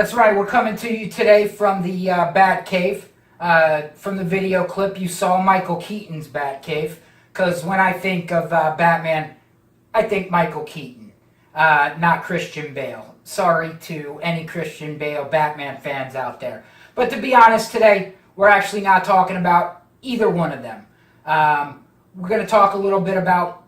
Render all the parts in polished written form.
That's right, we're coming to you today from the Bat Cave. From the video clip, you saw Michael Keaton's Bat Cave. Because when I think of Batman, I think Michael Keaton, not Christian Bale. Sorry to any Christian Bale Batman fans out there. But to be honest, today, we're actually not talking about either one of them. We're going to talk a little bit about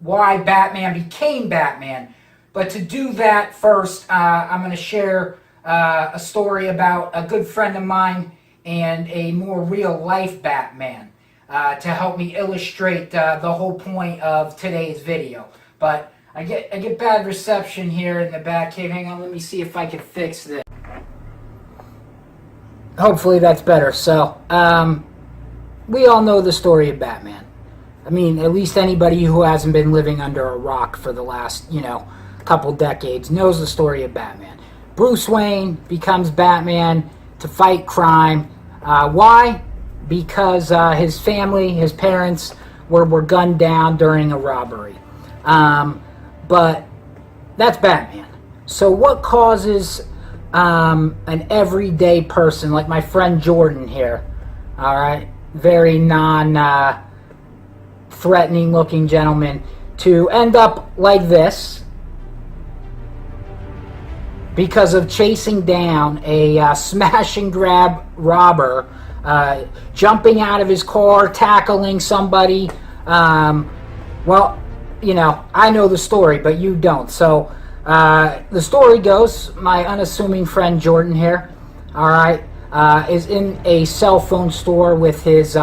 why Batman became Batman. But to do that, first, I'm going to share a story about a good friend of mine and a more real-life Batman to help me illustrate the whole point of today's video. But I get bad reception here in the Batcave. Hang on, let me see if I can fix this. Hopefully that's better. So, we all know the story of Batman. I mean, at least anybody who hasn't been living under a rock for the last, couple decades knows the story of Batman. Bruce Wayne becomes Batman to fight crime. Why? Because his family, his parents, were gunned down during a robbery. But that's Batman. So what causes an everyday person, like my friend Jordan here, all right, very non-threatening looking gentleman, to end up like this? Because of chasing down a smash and grab robber, jumping out of his car, tackling somebody. Well, I know the story, but you don't. So the story goes, my unassuming friend Jordan here, all right, is in a cell phone store with his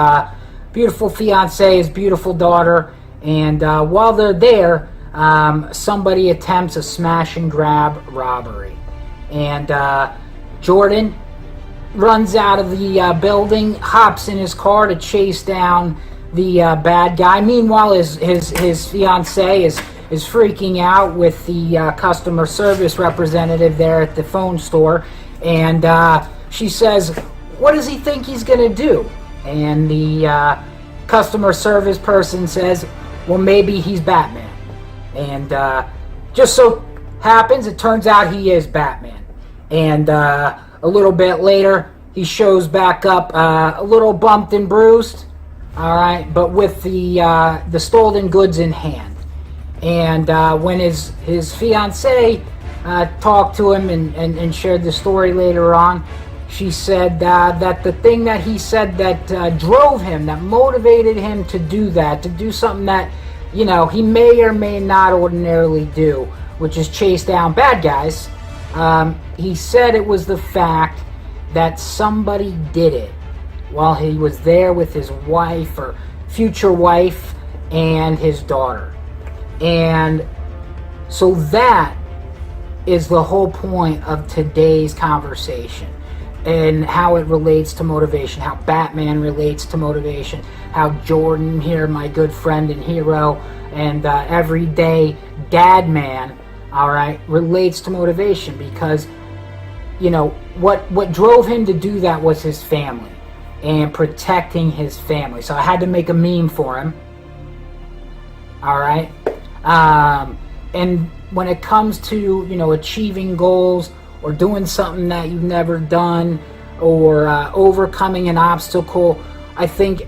beautiful fiancée, his beautiful daughter, and while they're there, somebody attempts a smash and grab robbery. And Jordan runs out of the building, hops in his car to chase down the bad guy. Meanwhile, his fiancée is freaking out with the customer service representative there at the phone store. And she says, "What does he think he's going to do?" And the customer service person says, "Well, maybe he's Batman." And just so happens, it turns out he is Batman. And a little bit later, he shows back up a little bumped and bruised, all right, but with the stolen goods in hand. And when his fiancée talked to him and shared the story later on, she said that the thing that he said that drove him, that motivated him to do that, to do something that, he may or may not ordinarily do, which is chase down bad guys. He said it was the fact that somebody did it while he was there with his wife or future wife and his daughter. And so that is the whole point of today's conversation, and how it relates to motivation, how Batman relates to motivation, how Jordan here, my good friend and hero, and everyday dad man, all right, relates to motivation. Because what drove him to do that was his family and protecting his family. So I had to make a meme for him, all right. And when it comes to achieving goals or doing something that you've never done, or overcoming an obstacle, I think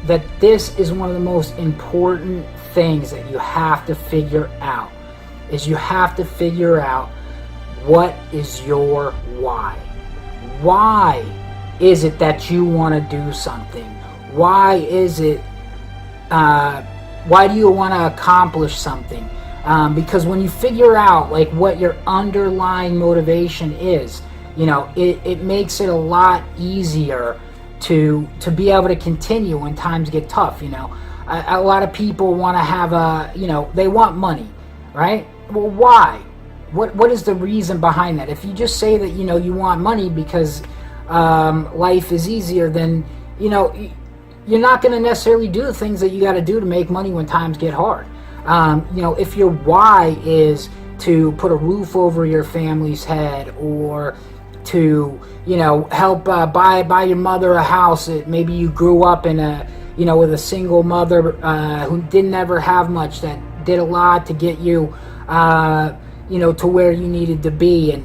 that this is one of the most important things that you have to figure out. Is you have to figure out, what is your why? Why is it that you want to do something? Why is it, why do you want to accomplish something? Because when you figure out what your underlying motivation is, it makes it a lot easier to be able to continue when times get tough. A lot of people want to have they want money, right? Well, why? What is the reason behind that? If you just say that you want money because life is easier, then you're not going to necessarily do the things that you got to do to make money when times get hard. If your why is to put a roof over your family's head, or to help buy your mother a house. Maybe you grew up in a with a single mother who didn't ever have much, that did a lot to get you to where you needed to be. And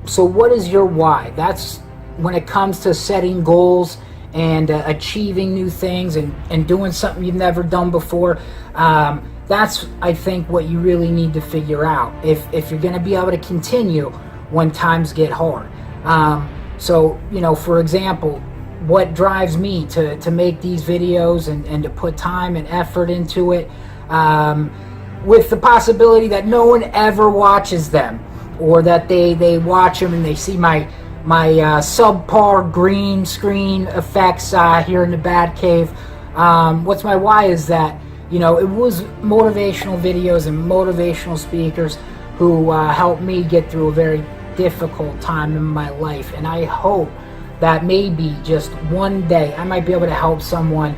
So what is your why? That's when it comes to setting goals and achieving new things and doing something you've never done before. That's, I think, what you really need to figure out if you're going to be able to continue when times get hard. So, you know, for example, what drives me to make these videos and to put time and effort into it, with the possibility that no one ever watches them, or that they watch them and they see my subpar green screen effects here in the Bat Cave. What's my why is that, you know, it was motivational videos and motivational speakers who helped me get through a very difficult time in my life, and I hope that maybe just one day I might be able to help someone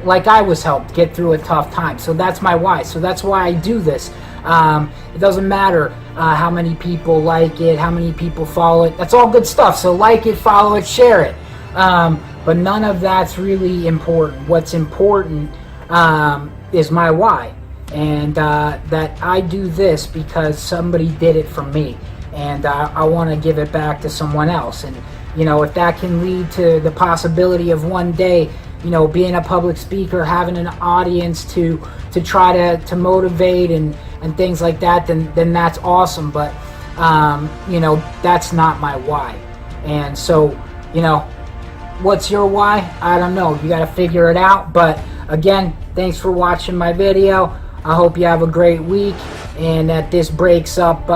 like I was helped get through a tough time. So that's my why. So that's why I do this. It doesn't matter how many people like it, how many people follow it. That's all good stuff. So like it, follow it, share it. But none of that's really important. What's important is my why. And that I do this because somebody did it for me. And I want to give it back to someone else. And, you know, if that can lead to the possibility of one day, you know, being a public speaker, having an audience to try to motivate and things like that, then that's awesome. But, you know, that's not my why. And so, you know, what's your why? I don't know. You got to figure it out. But again, thanks for watching my video. I hope you have a great week and that this breaks up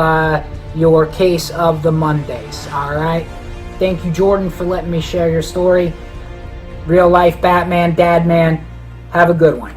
your case of the Mondays. All right. Thank you, Jordan, for letting me share your story. Real life Batman, Dad Man. Have a good one.